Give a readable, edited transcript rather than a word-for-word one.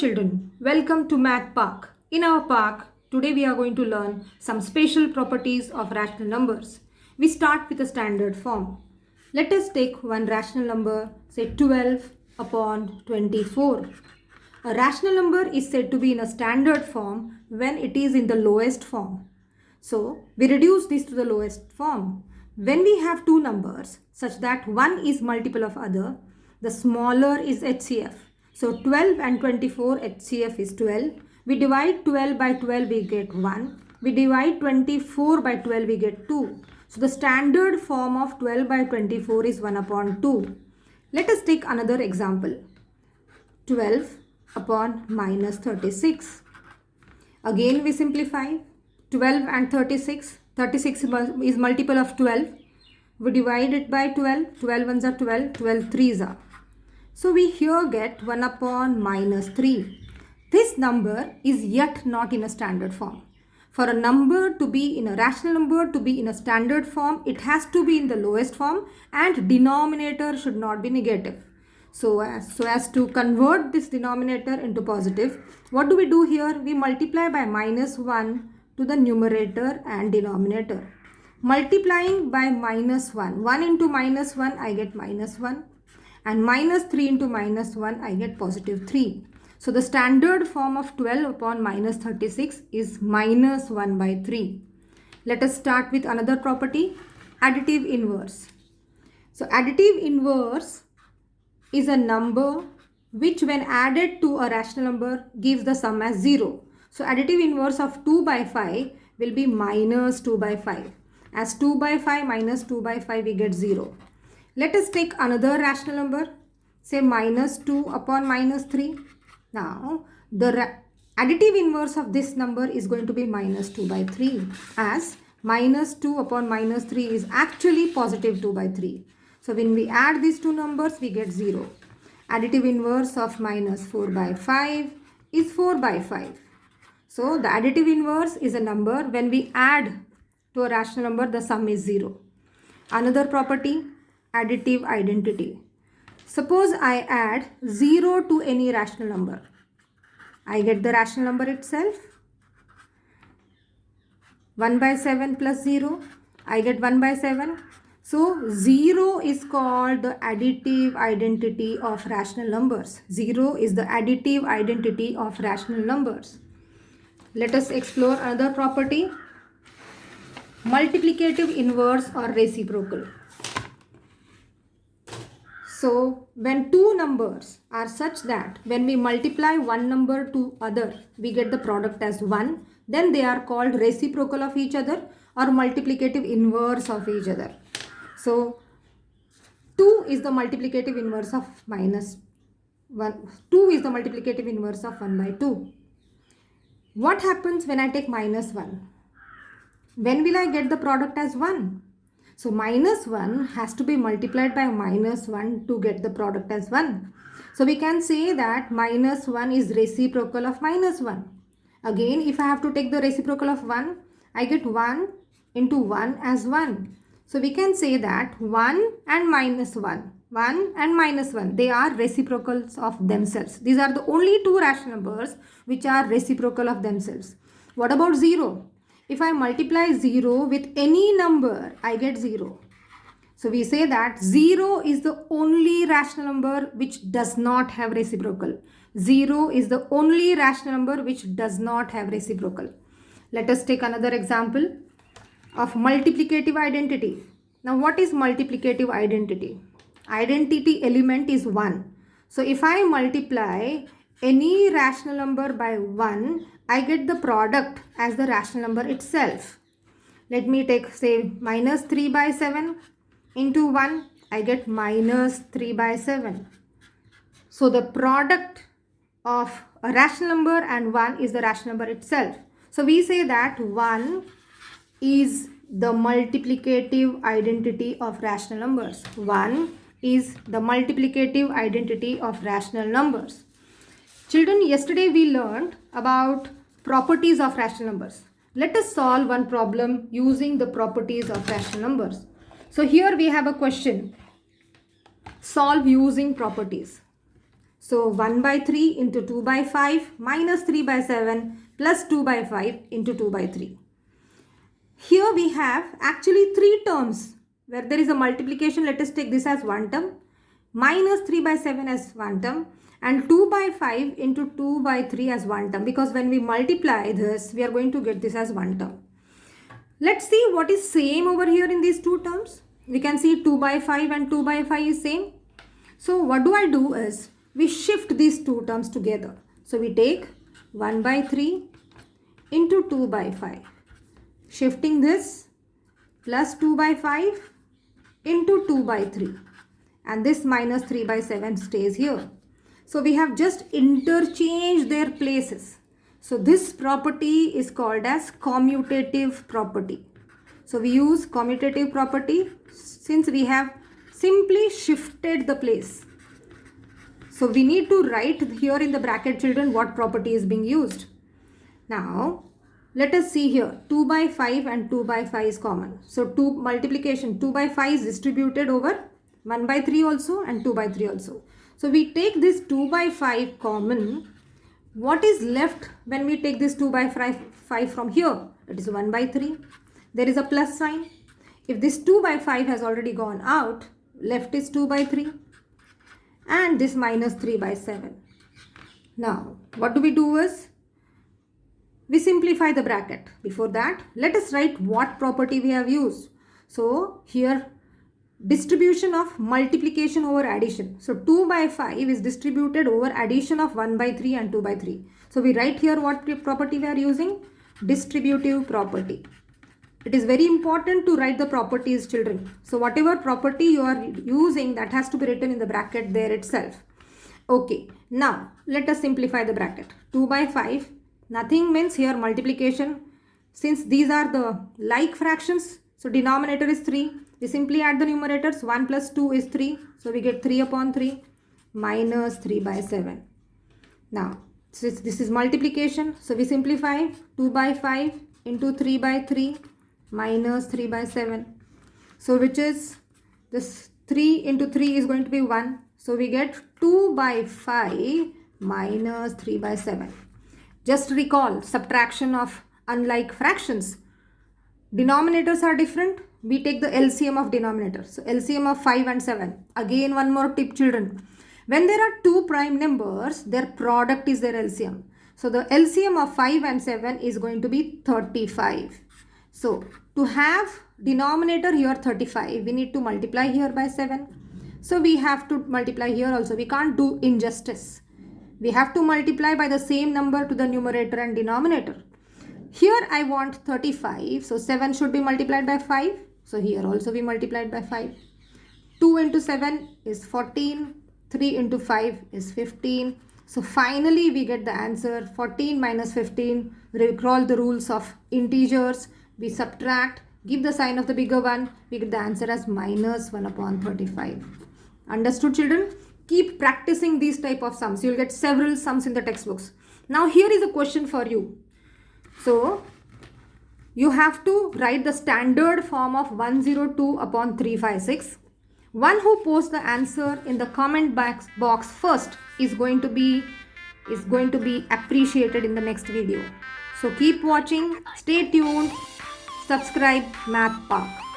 children, welcome to Math Park. In our park, today we are going to learn some special properties of rational numbers. We start with a standard form. Let us take one rational number, say 12 upon 24. A rational number is said to be in a standard form when it is in the lowest form. So, we reduce this to the lowest form. When we have two numbers such that one is multiple of other, the smaller is HCF. So 12 and 24 HCF is 12. We divide 12 by 12, we get 1. We divide 24 by 12, we get 2. So the standard form of 12 by 24 is 1 upon 2. Let us take another example. 12 upon minus 36. Again we simplify. 12 and 36. 36 is multiple of 12. We divide it by 12. 12 ones are 12. 12 threes are. So we here get 1 upon minus 3. This number is yet not in a standard form. For a number to be in a rational number to be in a standard form, it has to be in the lowest form and denominator should not be negative. So as to convert this denominator into positive, what do we do here? We multiply by minus 1 to the numerator and denominator. Multiplying by minus 1. 1 into minus 1, I get minus 1. And minus 3 into minus 1, I get positive 3. So the standard form of 12 upon minus 36 is minus 1 by 3. Let us start with another property, additive inverse. So additive inverse is a number which when added to a rational number gives the sum as 0. So additive inverse of 2 by 5 will be minus 2 by 5. As 2 by 5 minus 2 by 5 we get 0. Let us take another rational number, say minus 2 upon minus 3. Now, the additive inverse of this number is going to be minus 2 by 3 as minus 2 upon minus 3 is actually positive 2 by 3. So, when we add these two numbers, we get 0. Additive inverse of minus 4 by 5 is 4 by 5. So, the additive inverse is a number when we add to a rational number, the sum is 0. Another property, additive identity. Suppose I add 0 to any rational number. I get the rational number itself. 1 by 7 plus 0. I get 1 by 7. So 0 is called the additive identity of rational numbers. 0 is the additive identity of rational numbers. Let us explore another property, multiplicative inverse or reciprocal. So, when two numbers are such that when we multiply one number to other, we get the product as 1, then they are called reciprocal of each other or multiplicative inverse of each other. So, 2 is the multiplicative inverse of minus 1. 2 is the multiplicative inverse of 1 by 2. What happens when I take minus 1? When will I get the product as 1? So minus 1 has to be multiplied by minus 1 to get the product as 1. So we can say that minus 1 is reciprocal of minus 1. Again, if I have to take the reciprocal of 1, I get 1 into 1 as 1. So we can say that 1 and minus 1, 1 and minus 1, they are reciprocals of themselves. These are the only two rational numbers which are reciprocal of themselves. What about 0? If I multiply 0 with any number, I get 0. So we say that 0 is the only rational number which does not have reciprocal. 0 is the only rational number which does not have reciprocal. Let us take another example of multiplicative identity. Now what is multiplicative identity? Identity element is 1. So if I multiply any rational number by 1, I get the product as the rational number itself. Let me take say minus 3 by 7 into 1. I get minus 3 by 7. So the product of a rational number and 1 is the rational number itself. So we say that 1 is the multiplicative identity of rational numbers. 1 is the multiplicative identity of rational numbers. Children, yesterday we learned about properties of rational numbers. Let us solve one problem using the properties of rational numbers. So here we have a question. Solve using properties. So 1 by 3 into 2 by 5 minus 3 by 7 plus 2 by 5 into 2 by 3. Here we have actually 3 terms where there is a multiplication. Let us take this as one term, minus 3 by 7 as one term, and 2 by 5 into 2 by 3 as one term, because when we multiply this, we are going to get this as one term. Let's see what is same over here in these two terms. We can see 2 by 5 and 2 by 5 is same. So what do I do is, we shift these two terms together. So we take 1 by 3 into 2 by 5. Shifting this, plus 2 by 5 into 2 by 3. And this minus 3 by 7 stays here. So we have just interchanged their places. So this property is called as commutative property. So we use commutative property since we have simply shifted the place. So we need to write here in the bracket, children, what property is being used. Now let us see here, 2 by 5 and 2 by 5 is common. So 2 multiplication, 2 by 5 is distributed over 1 by 3 also and 2 by 3 also. So we take this 2 by 5 common. What is left when we take this 2 by 5 from here? It is 1 by 3. There is a plus sign. If this 2 by 5 has already gone out, left is 2 by 3. And this minus 3 by 7. Now, what do we do is, we simplify the bracket. Before that, let us write what property we have used. So here, distribution of multiplication over addition. So 2 by 5 is distributed over addition of 1 by 3 and 2 by 3. So we write here what property we are using? Distributive property. It is very important to write the properties, children. So whatever property you are using, that has to be written in the bracket there itself. Okay, now let us simplify the bracket. 2 by 5, nothing means here multiplication. Since these are the like fractions, so denominator is 3. We simply add the numerators. 1 plus 2 is 3. So we get 3 upon 3 minus 3 by 7. Now, since this is multiplication, so we simplify 2 by 5 into 3 by 3 minus 3 by 7. So which is, this 3 into 3 is going to be 1. So we get 2 by 5 minus 3 by 7. Just recall, subtraction of unlike fractions. Denominators are different. We take the LCM of denominator. So LCM of 5 and 7. Again, one more tip, children. When there are two prime numbers, their product is their LCM. So the LCM of 5 and 7 is going to be 35. So to have denominator here 35, we need to multiply here by 7. So we have to multiply here also. We can't do injustice. We have to multiply by the same number to the numerator and denominator. Here I want 35. So 7 should be multiplied by 5. So here also we multiplied by 5. 2 into 7 is 14. 3 into 5 is 15. So finally we get the answer 14 minus 15. Recall the rules of integers. We subtract, give the sign of the bigger one. We get the answer as minus 1 upon 35. Understood, children? Keep practicing these type of sums. You will get several sums in the textbooks. Now here is a question for you. So you have to write the standard form of 102 upon 356. One who posts the answer in the comment box first is going to be appreciated in the next video. So keep watching, stay tuned, subscribe Math Park.